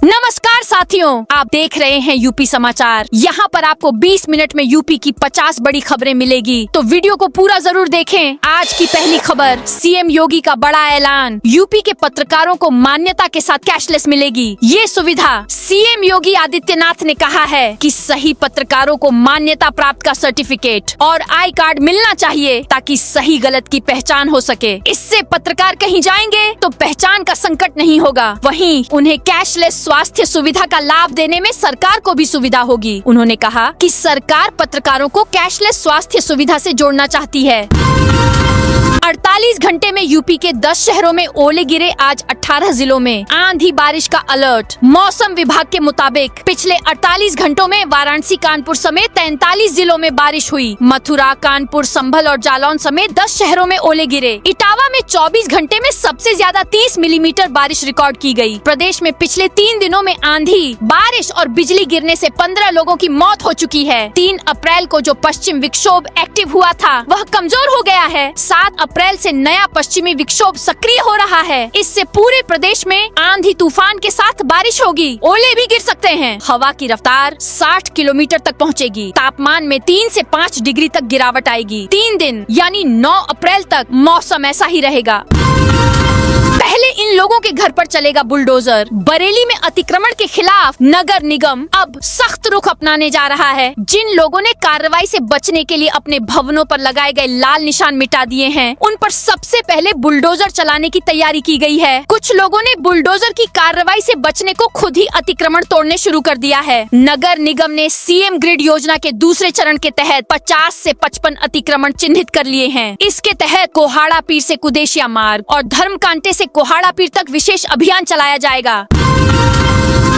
नमस्कार साथियों, आप देख रहे हैं यूपी समाचार। यहाँ पर आपको 20 मिनट में यूपी की 50 बड़ी खबरें मिलेगी, तो वीडियो को पूरा जरूर देखें। आज की पहली खबर, सीएम योगी का बड़ा ऐलान, यूपी के पत्रकारों को मान्यता के साथ कैशलेस मिलेगी। ये सुविधा सीएम योगी आदित्यनाथ ने कहा है कि सही पत्रकारों को मान्यता प्राप्त का सर्टिफिकेट और आई कार्ड मिलना चाहिए ताकि सही गलत की पहचान हो सके। इससे पत्रकार कहीं जाएंगे तो पहचान का संकट नहीं होगा, वहीं उन्हें कैशलेस स्वास्थ्य सुविधा का लाभ देने में सरकार को भी सुविधा होगी। उन्होंने कहा कि सरकार पत्रकारों को कैशलेस स्वास्थ्य सुविधा से जोड़ना चाहती है। 48 घंटे में यूपी के 10 शहरों में ओले गिरे। आज 18 जिलों में आंधी बारिश का अलर्ट। मौसम विभाग के मुताबिक पिछले 48 घंटों में वाराणसी, कानपुर समेत 43 जिलों में बारिश हुई। मथुरा, कानपुर, संभल और जालौन समेत 10 शहरों में ओले गिरे। इटावा में 24 घंटे में सबसे ज्यादा 30 मिलीमीटर बारिश रिकॉर्ड की गई। प्रदेश में पिछले 3 दिनों में आंधी, बारिश और बिजली गिरने से 15 लोगों की मौत हो चुकी है। 3 अप्रैल को जो पश्चिम विक्षोभ एक्टिव हुआ था वह कमजोर हो गया है। 7 अप्रैल से नया पश्चिमी विक्षोभ सक्रिय हो रहा है। इससे पूरे प्रदेश में आंधी तूफान के साथ बारिश होगी, ओले भी गिर सकते हैं। हवा की रफ्तार 60 किलोमीटर तक पहुंचेगी। तापमान में 3 से 5 डिग्री तक गिरावट आएगी। 3 दिन यानी 9 अप्रैल तक मौसम ऐसा ही रहेगा। पहले इन लोगों के घर पर चलेगा बुलडोजर। बरेली में अतिक्रमण के खिलाफ नगर निगम अब सख्त रुख अपनाने जा रहा है। जिन लोगों ने कार्रवाई से बचने के लिए अपने भवनों पर लगाए गए लाल निशान मिटा दिए हैं, उन पर सबसे पहले बुलडोजर चलाने की तैयारी की गई है। कुछ लोगों ने बुलडोजर की कार्रवाई से बचने को खुद ही अतिक्रमण तोड़ने शुरू कर दिया है। नगर निगम ने सीएम ग्रिड योजना के दूसरे चरण के तहत 50 से 55 अतिक्रमण चिन्हित कर लिए हैं। इसके तहत कोहाड़ा पीर से कुदेशिया मार्ग और धर्मकांटे से कोहाड़ा पीर तक विशेष अभियान चलाया जाएगा।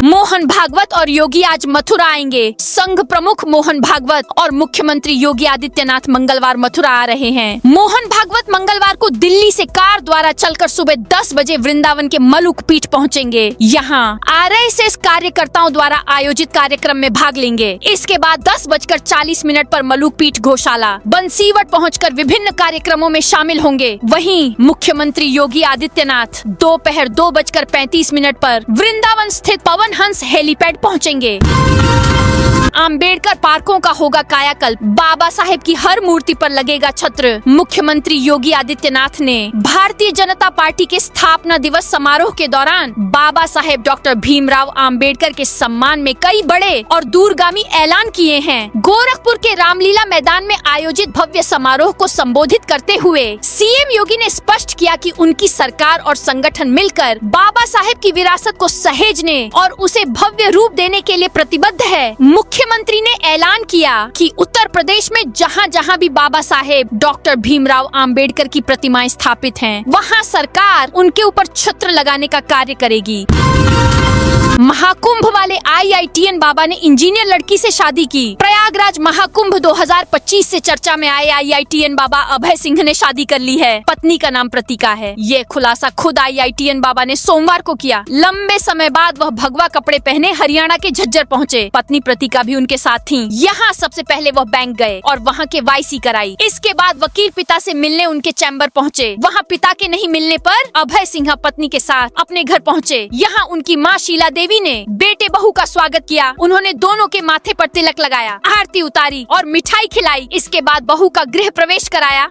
मोहन भागवत और योगी आज मथुरा आएंगे। संघ प्रमुख मोहन भागवत और मुख्यमंत्री योगी आदित्यनाथ मंगलवार मथुरा आ रहे हैं। मोहन भागवत मंगलवार को दिल्ली से कार द्वारा चलकर सुबह 10 बजे वृंदावन के मलुक पीठ पहुंचेंगे। यहां आरएसएस कार्यकर्ताओं द्वारा आयोजित कार्यक्रम में भाग लेंगे। इसके बाद 10:40 पर मलुक पीठ गौशाला बंसीवट पहुंचकर विभिन्न कार्यक्रमों में शामिल होंगे। वहीं मुख्यमंत्री योगी आदित्यनाथ दोपहर 2:35 पर वृंदावन स्थित पवन हंस हेलीपैड पहुंचेंगे। अंबेडकर पार्कों का होगा कायाकल्प। बाबा साहेब की हर मूर्ति पर लगेगा छत्र। मुख्यमंत्री योगी आदित्यनाथ ने भारतीय जनता पार्टी के स्थापना दिवस समारोह के दौरान बाबा साहेब डॉक्टर भीमराव अंबेडकर के सम्मान में कई बड़े और दूरगामी ऐलान किए हैं। गोरखपुर के रामलीला मैदान में आयोजित भव्य समारोह को संबोधित करते हुए सीएम योगी ने स्पष्ट किया कि उनकी सरकार और संगठन मिलकर बाबा साहेब की विरासत को सहेजने और उसे भव्य रूप देने के लिए प्रतिबद्ध है। मुख्यमंत्री ने ऐलान किया कि उत्तर प्रदेश में जहां जहां भी बाबा साहेब डॉक्टर भीमराव अंबेडकर की प्रतिमाएं स्थापित हैं, वहां सरकार उनके ऊपर छत्र लगाने का कार्य करेगी। महाकुंभ वाले आईआईटीएन बाबा ने इंजीनियर लड़की से शादी की। प्रयागराज महाकुंभ 2025 से चर्चा में आए आईआईटीएन बाबा अभय सिंह ने शादी कर ली है। पत्नी का नाम प्रतिका है। ये खुलासा खुद आईआईटीएन बाबा ने सोमवार को किया। लंबे समय बाद वह भगवा कपड़े पहने हरियाणा के झज्जर पहुंचे। पत्नी प्रतिका भी उनके साथ थी। यहाँ सबसे पहले वह बैंक गए और वहाँ के वाईसी कराई। इसके बाद वकील पिता से मिलने उनके चैम्बर पहुँचे। वहाँ पिता के नहीं मिलने पर अभय सिंह पत्नी के साथ अपने घर पहुँचे। यहाँ उनकी माँ शीला देवी ने बेटे बहू का स्वागत किया। उन्होंने दोनों के माथे पर तिलक लगाया, आरती उतारी और मिठाई खिलाई। इसके बाद बहू का गृह प्रवेश कराया।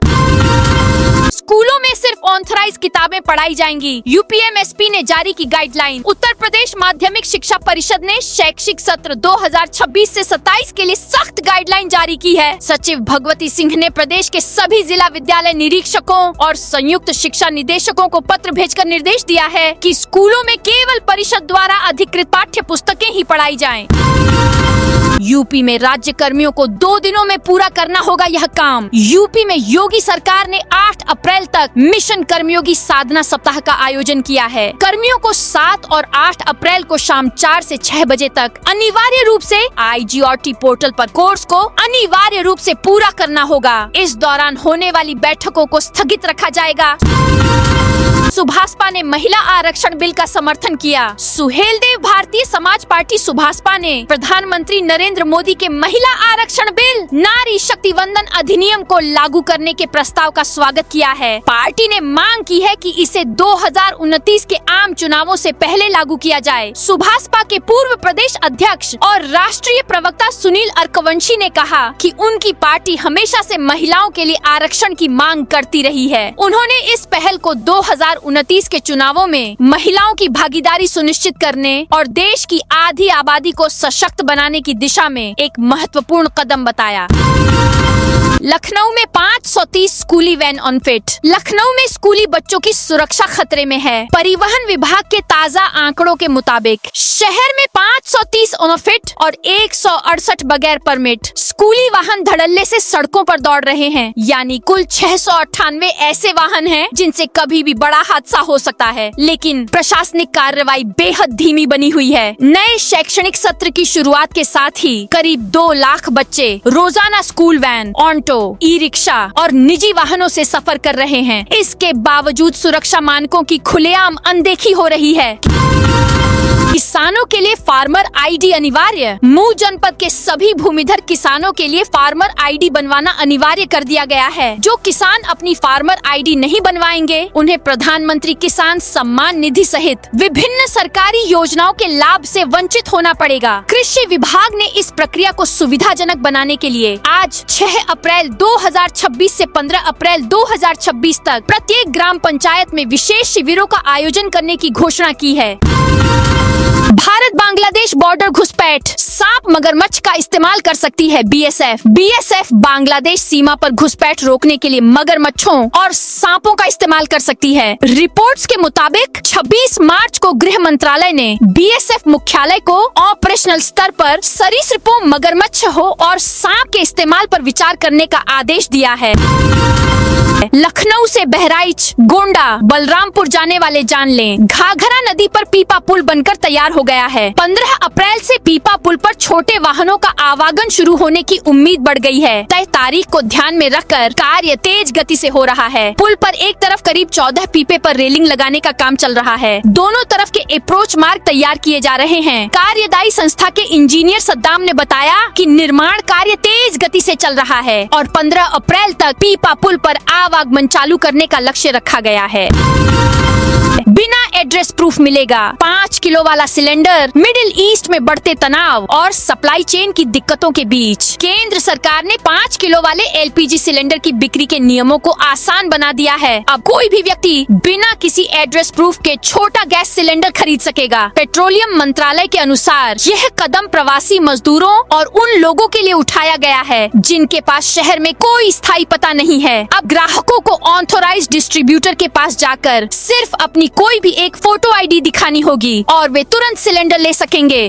स्कूलों में सिर्फ ऑथराइज किताबें पढ़ाई जाएंगी। यूपीएमएसपी ने जारी की गाइडलाइन। उत्तर प्रदेश माध्यमिक शिक्षा परिषद ने शैक्षिक सत्र 2026 से 27 के लिए सख्त गाइडलाइन जारी की है। सचिव भगवती सिंह ने प्रदेश के सभी जिला विद्यालय निरीक्षकों और संयुक्त शिक्षा निदेशकों को पत्र भेजकर निर्देश दिया है कि स्कूलों में केवल परिषद द्वारा अधिकृत पाठ्य पुस्तकें ही पढ़ाई जाएं। यूपी में राज्य कर्मियों को 2 दिनों में पूरा करना होगा यह काम। यूपी में योगी सरकार ने 8 अप्रैल तक मिशन कर्मयोगी साधना सप्ताह का आयोजन किया है। कर्मियों को 7 और 8 अप्रैल को शाम 4 से 6 बजे तक अनिवार्य रूप से IGRT पोर्टल पर कोर्स को अनिवार्य रूप से पूरा करना होगा। इस दौरान होने वाली बैठकों को स्थगित रखा जाएगा। सुभाषपा ने महिला आरक्षण बिल का समर्थन किया। सुहेल देव भारतीय समाज पार्टी सुभाषपा ने प्रधानमंत्री नरेंद्र मोदी के महिला आरक्षण बिल नारी शक्ति वंदन अधिनियम को लागू करने के प्रस्ताव का स्वागत किया है। पार्टी ने मांग की है कि इसे 2029 के आम चुनावों से पहले लागू किया जाए। सुभाषपा के पूर्व प्रदेश अध्यक्ष और राष्ट्रीय प्रवक्ता सुनील अरकवंशी ने कहा कि उनकी पार्टी हमेशा से महिलाओं के लिए आरक्षण की मांग करती रही है। उन्होंने इस पहल को 2029 के चुनावों में महिलाओं की भागीदारी सुनिश्चित करने और देश की आधी आबादी को सशक्त बनाने की दिशा में एक महत्वपूर्ण कदम बताया। लखनऊ में 530 स्कूली वैन अनफिट। लखनऊ में स्कूली बच्चों की सुरक्षा खतरे में है। परिवहन विभाग के ताज़ा आंकड़ों के मुताबिक शहर में 530 अनफिट और 168 बगैर परमिट स्कूली वाहन धड़ल्ले से सड़कों पर दौड़ रहे हैं। यानी कुल 698 ऐसे वाहन हैं जिनसे कभी भी बड़ा हादसा हो सकता है, लेकिन प्रशासनिक कार्रवाई बेहद धीमी बनी हुई है। नए शैक्षणिक सत्र की शुरुआत के साथ ही करीब 2 लाख बच्चे रोजाना school van, auto, e rickshaw और निजी वाहनों से सफर कर रहे हैं। इसके बावजूद सुरक्षा मानकों की खुलेआम अनदेखी हो रही है। किसानों के लिए फार्मर आईडी अनिवार्य। मऊ जनपद के सभी भूमिधर किसानों के लिए फार्मर आईडी बनवाना अनिवार्य कर दिया गया है। जो किसान अपनी फार्मर आईडी नहीं बनवाएंगे, उन्हें प्रधानमंत्री किसान सम्मान निधि सहित विभिन्न सरकारी योजनाओं के लाभ से वंचित होना पड़ेगा। कृषि विभाग ने इस प्रक्रिया को सुविधाजनक बनाने के लिए आज 6 अप्रैल 2026 से 15 अप्रैल 2026 तक प्रत्येक ग्राम पंचायत में विशेष शिविरों का आयोजन करने की घोषणा की है। भारत बांग्लादेश बॉर्डर घुसपैठ। सांप मगरमच्छ का इस्तेमाल कर सकती है बीएसएफ। बीएसएफ बांग्लादेश सीमा पर घुसपैठ रोकने के लिए मगरमच्छों और सांपों का इस्तेमाल कर सकती है। रिपोर्ट्स के मुताबिक 26 मार्च को गृह मंत्रालय ने बीएसएफ मुख्यालय को ऑपरेशनल स्तर पर सरीसृपों, मगरमच्छ हो और सांप के इस्तेमाल पर विचार करने का आदेश दिया है। लखनऊ से बहराइच, गोंडा, बलरामपुर जाने वाले जान लें, घाघरा नदी पर पीपा पुल बनकर तैयार हो गया है। 15 अप्रैल से पीपा पुल पर छोटे वाहनों का आवागमन शुरू होने की उम्मीद बढ़ गई है। तय तारीख को ध्यान में रखकर कार्य तेज गति से हो रहा है। पुल पर एक तरफ करीब 14 पीपे पर रेलिंग लगाने का काम चल रहा है। दोनों तरफ के अप्रोच मार्ग तैयार किए जा रहे हैं। कार्यदायी संस्था के इंजीनियर सद्दाम ने बताया कि निर्माण कार्य तेज गति से चल रहा है और 15 अप्रैल तक पीपा पुल पर आवागमन चालू करने का लक्ष्य रखा गया है। बिना एड्रेस प्रूफ मिलेगा 5 किलो वाला सिलेंडर। मिडिल ईस्ट में बढ़ते तनाव और सप्लाई चेन की दिक्कतों के बीच केंद्र सरकार ने 5 किलो वाले एलपीजी सिलेंडर की बिक्री के नियमों को आसान बना दिया है। अब कोई भी व्यक्ति बिना किसी एड्रेस प्रूफ के छोटा गैस सिलेंडर खरीद सकेगा। पेट्रोलियम मंत्रालय के अनुसार यह कदम प्रवासी मजदूरों और उन लोगों के लिए उठाया गया है जिनके पास शहर में कोई स्थायी पता नहीं है। अब ग्राहकों को ऑथोराइज्ड डिस्ट्रीब्यूटर के पास जाकर सिर्फ अपनी कोई भी एक फोटो आईडी दिखानी होगी और वे तुरंत सिलेंडर ले सकेंगे।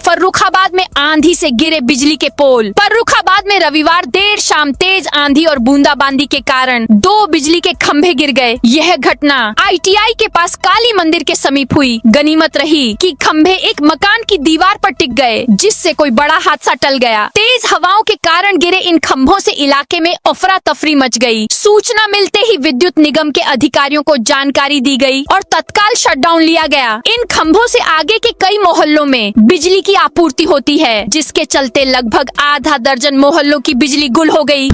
फर्रुखाबाद में आंधी से गिरे बिजली के पोल। फर्रुखाबाद में रविवार देर शाम तेज आंधी और बूंदाबांदी के कारण 2 बिजली के खंभे गिर गए। यह घटना आईटीआई के पास काली मंदिर के समीप हुई। गनीमत रही कि खंभे एक मकान की दीवार पर टिक गए, जिससे कोई बड़ा हादसा टल गया। तेज हवाओं के कारण गिरे इन खंभों से इलाके में अफरा तफरी मच गई। सूचना मिलते ही विद्युत निगम के अधिकारियों को जानकारी दी गई और तत्काल शटडाउन लिया गया। इन खंभों से आगे के कई मोहल्लों में बिजली की आपूर्ति होती है, जिसके चलते लगभग आधा दर्जन मोहल्लों की बिजली गुल हो गई।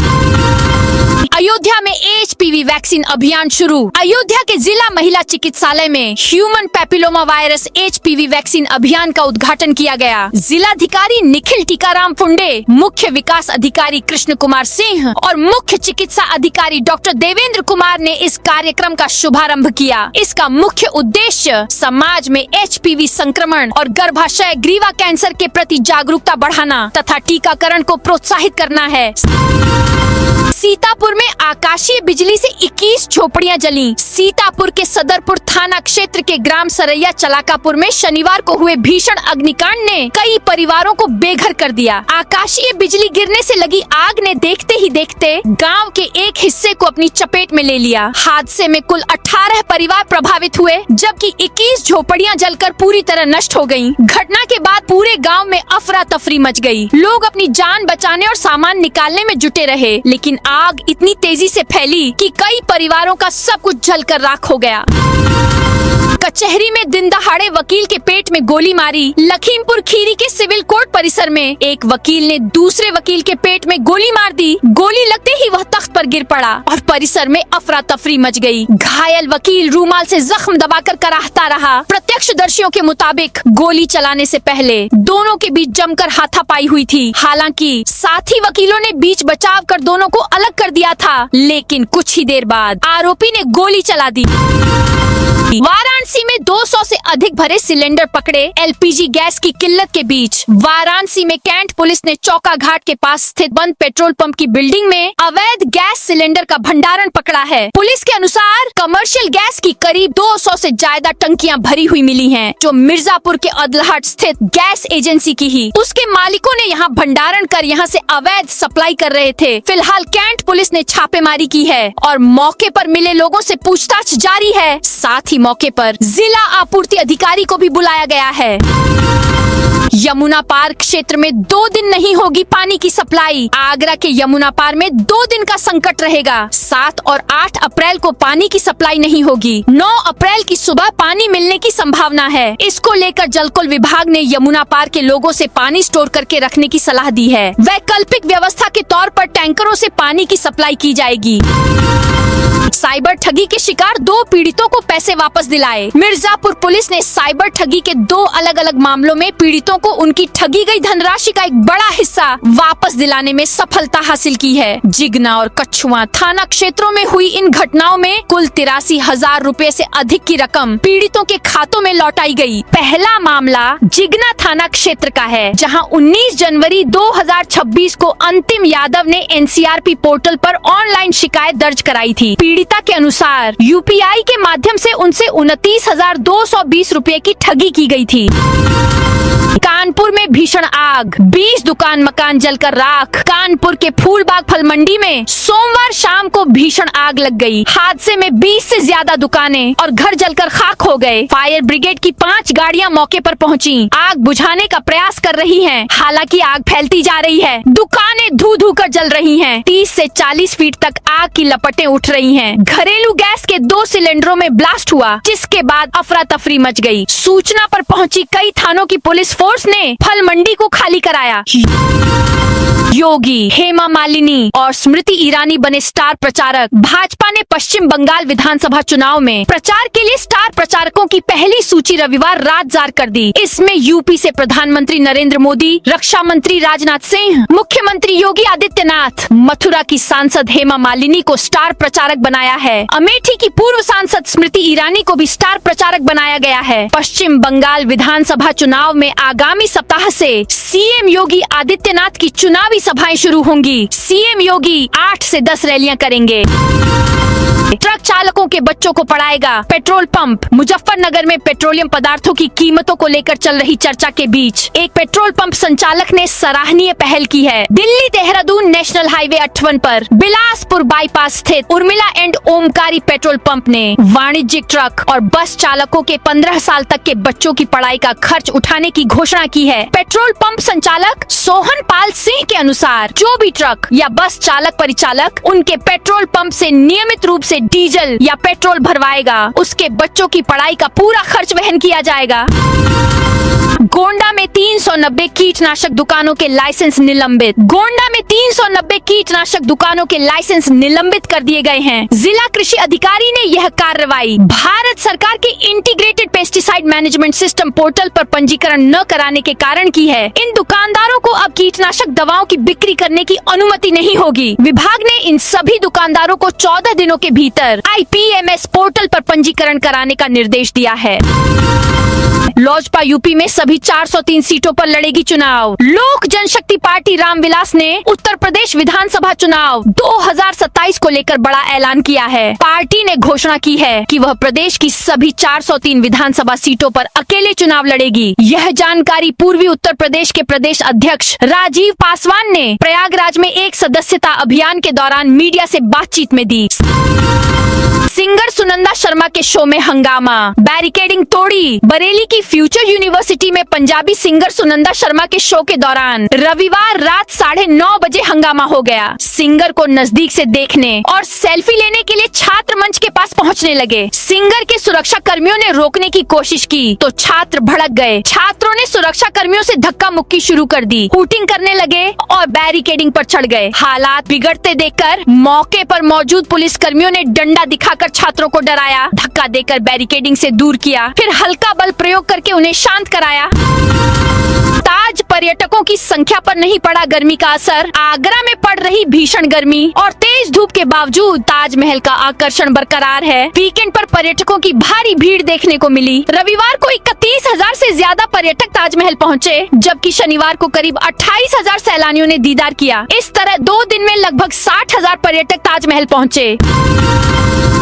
अयोध्या में एचपीवी वैक्सीन अभियान शुरू। अयोध्या के जिला महिला चिकित्सालय में human papilloma virus HPV vaccine अभियान का उद्घाटन किया गया। जिलाधिकारी निखिल टीकाराम फुंडे, मुख्य विकास अधिकारी कृष्ण कुमार सिंह और मुख्य चिकित्सा अधिकारी डॉक्टर देवेंद्र कुमार ने इस कार्यक्रम का शुभारंभ किया। इसका मुख्य उद्देश्य समाज में एचपीवी संक्रमण और गर्भाशय ग्रीवा कैंसर के प्रति जागरूकता बढ़ाना तथा टीकाकरण को प्रोत्साहित करना है। सीतापुर में आकाशीय बिजली से 21 झोपड़ियां जली। सीतापुर के सदरपुर थाना क्षेत्र के ग्राम सरैया चलाकापुर में शनिवार को हुए भीषण अग्निकांड ने कई परिवारों को बेघर कर दिया। आकाशीय बिजली गिरने से लगी आग ने देखते ही देखते गांव के एक हिस्से को अपनी चपेट में ले लिया। हादसे में कुल 18 परिवार प्रभावित हुए, जबकि 21 झोपड़ियां जलकर पूरी तरह नष्ट हो गयी। घटना के बाद पूरे गांव में अफरा तफरी मच गई। लोग अपनी जान बचाने और सामान निकालने में जुटे रहे, लेकिन आग इतनी तेजी से फैली कि कई परिवारों का सब कुछ जलकर राख हो गया। कचहरी में दिन दहाड़े वकील के पेट में गोली मारी। लखीमपुर खीरी के सिविल कोर्ट परिसर में एक वकील ने दूसरे वकील के पेट में गोली मार दी। गोली लगते ही वह तख्त पर गिर पड़ा और परिसर में अफरा तफरी मच गई। घायल वकील रूमाल से जख्म दबाकर कराहता रहा। प्रत्यक्षदर्शियों के मुताबिक गोली चलाने से पहले दोनों के बीच जमकर हाथापाई हुई थी। हालांकि साथी वकीलों ने बीच बचाव कर दोनों को अलग कर दिया था, लेकिन कुछ ही देर बाद आरोपी ने गोली चला दी। वाराणसी में 200 से अधिक भरे सिलेंडर पकड़े। एलपीजी गैस की किल्लत के बीच वाराणसी में कैंट पुलिस ने चौका घाट के पास स्थित बंद पेट्रोल पंप की बिल्डिंग में अवैध गैस सिलेंडर का भंडारण पकड़ा है। पुलिस के अनुसार कमर्शियल गैस की करीब 200 से ज्यादा टंकियां भरी हुई मिली हैं, जो मिर्जापुर के अदलहट स्थित गैस एजेंसी की ही। उसके मालिकों ने यहां भंडारण कर यहां से अवैध सप्लाई कर रहे थे। फिलहाल कैंट पुलिस ने छापेमारी की है और मौके पर मिले लोगों से पूछताछ जारी है। साथ ही मौके पर जिला आपूर्ति अधिकारी को भी बुलाया गया है। यमुना पार क्षेत्र में 2 दिन नहीं होगी पानी की सप्लाई। आगरा के यमुना पार में 2 दिन का संकट रहेगा। 7 और 8 अप्रैल को पानी की सप्लाई नहीं होगी। 9 अप्रैल की सुबह पानी मिलने की संभावना है। इसको लेकर जलकुल विभाग ने यमुना पार के लोगों से पानी स्टोर करके रखने की सलाह दी है। वैकल्पिक व्यवस्था के तौर पर टैंकरों से पानी की सप्लाई की जाएगी। साइबर ठगी के शिकार 2 पीड़ितों को पैसे वापस दिलाए। मिर्जापुर पुलिस ने साइबर ठगी के 2 अलग अलग मामलों में पीड़ितों को उनकी ठगी गई धनराशि का एक बड़ा हिस्सा वापस दिलाने में सफलता हासिल की है। जिगना और कछुआ थाना क्षेत्रों में हुई इन घटनाओं में कुल 83,000 रुपए से अधिक की रकम पीड़ितों के खातों में लौटाई गई। पहला मामला जिगना थाना क्षेत्र का है, जहां 19 जनवरी 2026 को अंतिम यादव ने एनसीआरपी पोर्टल पर ऑनलाइन शिकायत दर्ज कराई थी। पीड़िता के अनुसार यूपीआई के माध्यम से उनसे 29,220 रुपए की ठगी की गई थी। कानपुर में भीषण आग, 20 दुकान मकान जलकर राख। कानपुर के फूलबाग फल मंडी में सोमवार शाम को भीषण आग लग गई। हादसे में 20 से ज्यादा दुकानें और घर जलकर खाक हो गए। फायर ब्रिगेड की 5 गाड़ियां मौके पर पहुंची, आग बुझाने का प्रयास कर रही हैं। हालांकि आग फैलती जा रही है, दुकानें धू धू कर जल रही हैं। 30 से 40 फीट तक आग की लपटें उठ रही हैं। घरेलू गैस के 2 सिलेंडरों में ब्लास्ट हुआ, जिसके बाद अफरा तफरी मच गई। सूचना पर पहुंची कई थानों की पुलिस फोर्स ने फल मंडी को खाली कराया। योगी, हेमा मालिनी और स्मृति ईरानी बने स्टार प्रचारक। भाजपा ने पश्चिम बंगाल विधानसभा चुनाव में प्रचार के लिए स्टार प्रचारकों की पहली सूची रविवार रात जारी कर दी। इसमें यूपी से प्रधानमंत्री नरेंद्र मोदी, रक्षा मंत्री राजनाथ सिंह, मुख्यमंत्री योगी आदित्यनाथ, मथुरा की सांसद हेमा मालिनी को स्टार प्रचारक बनाया है। अमेठी की पूर्व सांसद स्मृति ईरानी को भी स्टार प्रचारक बनाया गया है। पश्चिम बंगाल विधानसभा चुनाव में आगामी सप्ताह से सीएम योगी आदित्यनाथ की चुनावी सभाएं शुरू होंगी। सीएम योगी 8 से 10 रैलियां करेंगे। ट्रक चालकों के बच्चों को पढ़ाएगा पेट्रोल पंप। मुजफ्फरनगर में पेट्रोलियम पदार्थों की कीमतों को लेकर चल रही चर्चा के बीच एक पेट्रोल पंप संचालक ने सराहनीय पहल की है। दिल्ली देहरादून नेशनल हाईवे 58 पर बिलासपुर बाईपास स्थित उर्मिला एंड ओमकारी पेट्रोल पंप ने वाणिज्यिक ट्रक और बस चालकों के 15 साल तक के बच्चों की पढ़ाई का खर्च उठाने की घोषणा की है। पेट्रोल पंप संचालक सोहन पाल सिंह के अनुसार जो भी ट्रक या बस चालक परिचालक उनके पेट्रोल पंप से नियमित रूप से डीजल या पेट्रोल भरवाएगा, उसके बच्चों की पढ़ाई का पूरा खर्च वहन किया जाएगा। गोंडा में 390 कीटनाशक दुकानों के लाइसेंस निलंबित। गोंडा में 390 कीटनाशक दुकानों के लाइसेंस निलंबित कर दिए गए हैं। जिला कृषि अधिकारी ने यह कार्रवाई भारत सरकार के integrated pesticide management system portal पर पंजीकरण न कराने के कारण की है। इन दुकानदारों को अब कीटनाशक दवाओं की बिक्री करने की अनुमति नहीं होगी। विभाग ने इन सभी दुकानदारों को 14 दिनों के भीतर IPMS पोर्टल पर पंजीकरण कराने का निर्देश दिया है। लोजपा यूपी में सभी 403 सीटों पर लड़ेगी चुनाव। लोक जनशक्ति पार्टी रामविलास ने उत्तर प्रदेश विधानसभा चुनाव 2027 को लेकर बड़ा ऐलान किया है। पार्टी ने घोषणा की है कि वह प्रदेश की सभी 403 विधानसभा सीटों पर अकेले चुनाव लड़ेगी। यह जानकारी पूर्वी उत्तर प्रदेश के प्रदेश अध्यक्ष राजीव पासवान ने प्रयागराज में एक सदस्यता अभियान के दौरान मीडिया से बातचीत में दी। सिंगर सुनंदा शर्मा के शो में हंगामा, बैरिकेडिंग तोड़ी। बरेली की फ्यूचर यूनिवर्सिटी में पंजाबी सिंगर सिंगर सुनंदा शर्मा के शो के दौरान रविवार रात 9:30 बजे हंगामा हो गया। सिंगर को नजदीक से देखने और सेल्फी लेने के लिए छात्र मंच के पास पहुंचने लगे। सिंगर के सुरक्षा कर्मियों ने रोकने की कोशिश की तो छात्र भड़क गए। छात्रों ने सुरक्षा कर्मियों से धक्का मुक्की शुरू कर दी, हूटिंग करने लगे और बैरिकेडिंग पर चढ़ गए। हालात बिगड़ते देखकर मौके पर मौजूद पुलिस कर्मियों ने डंडा दिखाकर छात्रों को डराया, धक्का देकर बैरिकेडिंग से दूर किया, फिर हल्का बल प्रयोग करके उन्हें शांत कराया। ताज पर्यटकों की संख्या पर नहीं पड़ा गर्मी का असर। आगरा में पड़ रही भीषण गर्मी और तेज धूप के बावजूद ताजमहल का आकर्षण बरकरार है। वीकेंड पर पर्यटकों की भारी भीड़ देखने को मिली। रविवार को 31,000 से ज्यादा पर्यटक ताजमहल पहुंचे, जबकि शनिवार को करीब 28,000 सैलानियों ने दीदार किया। इस तरह 2 दिन में लगभग 60,000 पर्यटक ताजमहल पहुंचे।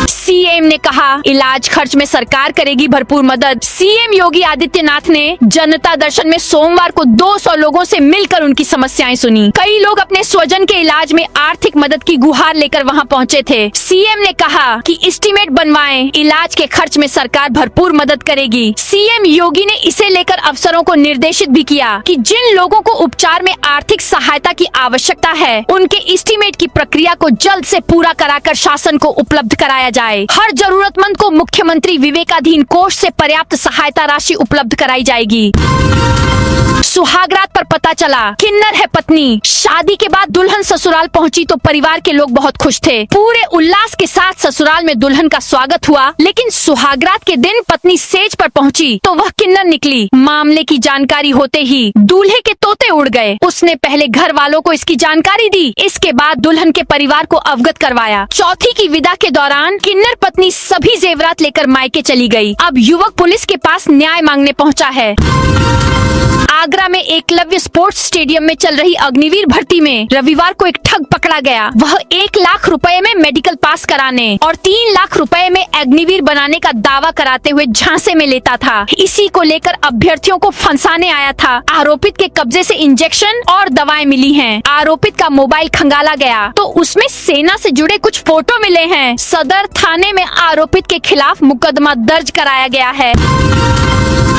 सीएम ने कहा, इलाज खर्च में सरकार करेगी भरपूर मदद। सीएम योगी आदित्यनाथ ने जनता दर्शन में सोमवार को 200 लोगों से मिलकर उनकी समस्याएं सुनी। कई लोग अपने स्वजन के इलाज में आर्थिक मदद की गुहार लेकर वहां पहुंचे थे। सीएम ने कहा कि एस्टीमेट बनवाएं, इलाज के खर्च में सरकार भरपूर मदद करेगी। सीएम योगी ने इसे लेकर अफसरों को निर्देशित भी किया कि जिन लोगों को उपचार में आर्थिक सहायता की आवश्यकता है, उनके एस्टीमेट की प्रक्रिया को जल्द से पूरा कराकर शासन को उपलब्ध कराया जाए। हर जरूरतमंद को मुख्यमंत्री विवेकाधीन कोष से पर्याप्त सहायता राशि उपलब्ध कराई जाएगी। सुहागरात पर पता चला किन्नर है पत्नी। शादी के बाद दुल्हन ससुराल पहुंची तो परिवार के लोग बहुत खुश थे। पूरे उल्लास के साथ ससुराल में दुल्हन का स्वागत हुआ, लेकिन सुहागरात के दिन पत्नी सेज पर पहुंची तो वह किन्नर निकली। मामले की जानकारी होते ही दूल्हे के तोते उड़ गए। उसने पहले घर वालों को इसकी जानकारी दी, इसके बाद दुल्हन के परिवार को अवगत करवाया। चौथी की विदा के दौरान किन्नर पत्नी सभी जेवरात लेकर मायके चली गई। अब युवक पुलिस के पास न्याय मांगने पहुंचा है। आगरा में एकलव्य स्पोर्ट्स स्टेडियम में चल रही अग्निवीर भर्ती में रविवार को एक ठग पकड़ा गया। वह 1 लाख रुपए में मेडिकल पास कराने और 3 लाख रुपए में अग्निवीर बनाने का दावा कराते हुए झांसे में लेता था। इसी को लेकर अभ्यर्थियों को फंसाने आया था। आरोपित के कब्जे से इंजेक्शन और दवाएं मिली हैं। आरोपित का मोबाइल खंगाला गया तो उसमें सेना से जुड़े कुछ फोटो मिले हैं। सदर थाने में आरोपित के खिलाफ मुकदमा दर्ज कराया गया है।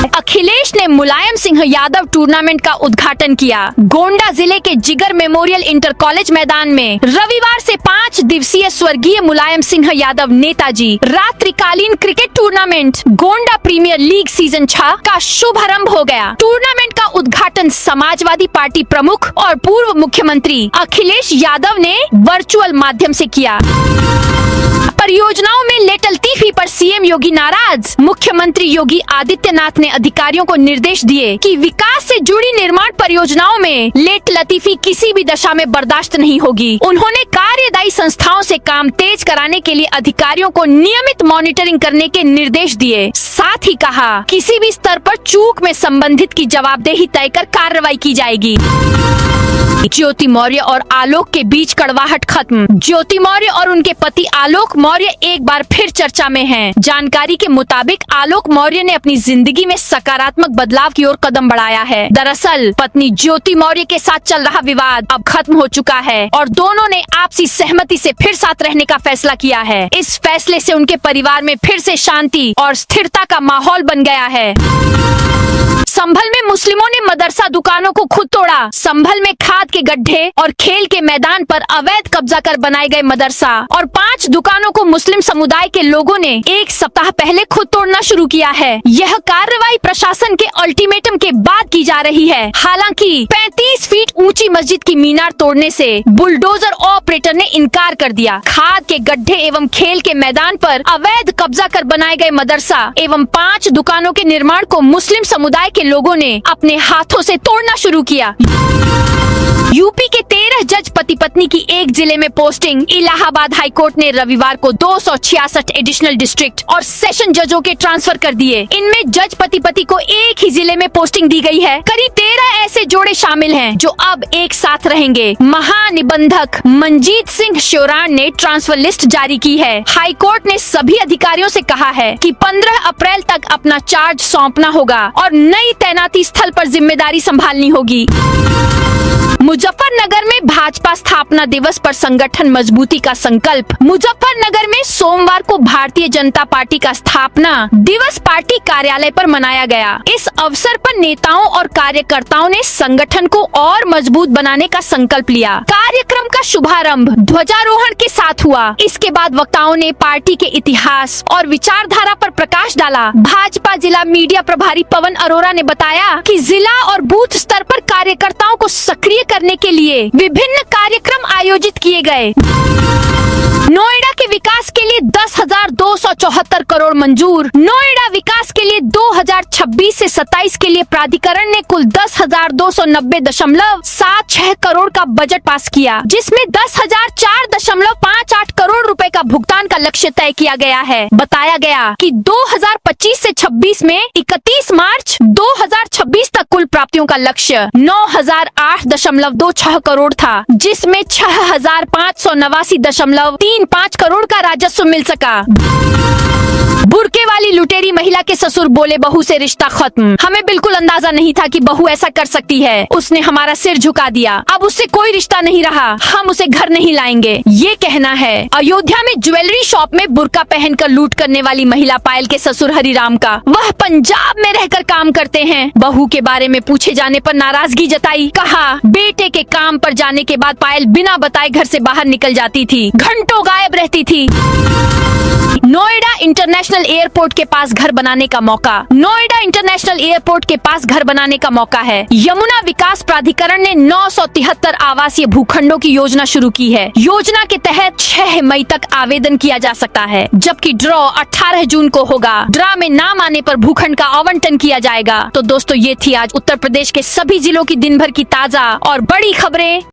अखिलेश ने मुलायम सिंह यादव टूर्नामेंट का उद्घाटन किया। गोंडा जिले के जिगर मेमोरियल इंटर कॉलेज मैदान में रविवार से 5 दिवसीय स्वर्गीय मुलायम सिंह यादव नेताजी रात्रिकालीन cricket tournament Gonda premier league season 6 का शुभारंभ हो गया। टूर्नामेंट का उद्घाटन समाजवादी पार्टी प्रमुख और पूर्व मुख्यमंत्री अखिलेश यादव ने वर्चुअल माध्यम से किया। परियोजनाओं में लेट लतीफी पर सीएम योगी नाराज। मुख्यमंत्री योगी आदित्यनाथ ने अधिकारियों को निर्देश दिए कि विकास से जुड़ी निर्माण परियोजनाओं में लेट लतीफी किसी भी दशा में बर्दाश्त नहीं होगी। उन्होंने कार्यदायी संस्थाओं से काम तेज कराने के लिए अधिकारियों को नियमित मॉनिटरिंग करने के निर्देश दिए। साथ ही कहा, किसी भी स्तर पर चूक में संबंधित की जवाबदेही तय कर कार्रवाई की जाएगी। ज्योति मौर्य और आलोक के बीच कड़वाहट खत्म। ज्योति मौर्य और उनके पति आलोक मौर्य एक बार फिर चर्चा में हैं। जानकारी के मुताबिक आलोक मौर्य ने अपनी जिंदगी में सकारात्मक बदलाव की ओर कदम बढ़ाया है। दरअसल पत्नी ज्योति मौर्य के साथ चल रहा विवाद अब खत्म हो चुका है और दोनों ने आपसी सहमति से फिर साथ रहने का फैसला किया है। इस फैसले से उनके परिवार में फिर से शांति और स्थिरता का माहौल बन गया है। संभल में मुस्लिमों ने मदरसा दुकानों को खुद तोड़ा। संभल में खाद के गड्ढे और खेल के मैदान पर अवैध कब्जा कर बनाए गए मदरसा और 5 दुकानों को मुस्लिम समुदाय के लोगों ने 1 सप्ताह पहले खुद तोड़ना शुरू किया है। यह कार्रवाई प्रशासन के अल्टीमेटम के बाद की जा रही है। हालांकि 35 फीट ऊंची मस्जिद की मीनार तोड़ने से बुलडोजर ऑपरेटर ने इनकार कर दिया। खाद के गड्ढे एवं खेल के मैदान पर अवैध कब्जा कर बनाए गए मदरसा एवं 5 दुकानों के निर्माण को मुस्लिम समुदाय के लोगों ने अपने हाथों से तोड़ना शुरू किया। यूपी के 13 जज पति पत्नी की एक जिले में पोस्टिंग। इलाहाबाद हाईकोर्ट ने रविवार को 266 एडिशनल डिस्ट्रिक्ट और सेशन जजों के ट्रांसफर कर दिए। इनमें जज पति पति को एक ही जिले में पोस्टिंग दी गई है। करीब 13 ऐसे जोड़े शामिल हैं जो अब एक साथ रहेंगे। महानिबंधक मंजीत सिंह श्योराण ने ट्रांसफर लिस्ट जारी की है। हाईकोर्ट ने सभी अधिकारियों से कहा है कि 15 अप्रैल तक अपना चार्ज सौंपना होगा और नई तैनाती स्थल पर जिम्मेदारी संभालनी होगी। मुजफ्फरनगर में भाजपा स्थापना दिवस पर संगठन मजबूती का संकल्प। मुजफ्फरनगर में सोमवार को भारतीय जनता पार्टी का स्थापना दिवस पार्टी कार्यालय पर मनाया गया। इस अवसर पर नेताओं और कार्यकर्ताओं ने संगठन को और मजबूत बनाने का संकल्प लिया। कार्यक्रम का शुभारंभ ध्वजारोहण के साथ हुआ। इसके बाद वक्ताओं ने पार्टी के इतिहास और विचारधारा पर प्रकाश डाला। भाजपा जिला मीडिया प्रभारी पवन अरोरा ने बताया कि जिला और बूथ स्तर पर कार्यकर्ताओं को सक्रिय करने के लिए विभिन्न कार्यक्रम आयोजित किए गए। नोएडा के विकास के लिए 10,274 करोड़ मंजूर। नोएडा विकास के लिए 2026 से 27 के लिए प्राधिकरण ने कुल 10,290.76 करोड़ का बजट पास किया, जिसमें 10,004.58 करोड़ रुपए का भुगतान का लक्ष्य तय किया गया है। बताया गया कि 2025 से 26 में 31 मार्च 2026 तक कुल प्राप्तियों का लक्ष्य 9,008.26 करोड़ था, जिसमें 6,589.35 करोड़ का राजस्व मिल सका। बुर्के वाली लुटेरी महिला के ससुर बोले बहू से रिश्ता खत्म। हमें बिल्कुल अंदाजा नहीं था कि बहू ऐसा कर सकती है। उसने हमारा सिर झुका दिया। अब उससे कोई रिश्ता नहीं रहा। हम उसे घर नहीं लाएंगे, ये कहना है। अयोध्या में ज्वेलरी शॉप में बुर्का पहनकर लूट करने वाली महिला पायल के ससुर हरिराम का। वह पंजाब में रहकर काम करते हैं। बहू के बारे में पूछे जाने पर नाराजगी जताई। कहा बेटे के काम पर जाने के बाद पायल बिना बताए घर से बाहर निकल जाती थी, घंटों गायब रहती थी। नोएडा इंटरनेशनल एयरपोर्ट के पास घर बनाने का मौका। नोएडा इंटरनेशनल एयरपोर्ट के पास घर बनाने का मौका है। यमुना विकास प्राधिकरण ने 973 आवासीय भूखंडों की योजना शुरू की है। योजना के तहत 6 मई तक आवेदन किया जा सकता है, जबकि ड्रॉ 18 जून को होगा। ड्रॉ में नाम आने पर भूखंड का आवंटन किया जाएगा। तो दोस्तों, ये थी आज उत्तर प्रदेश के सभी जिलों की दिन भर की ताजा और बड़ी खबरें।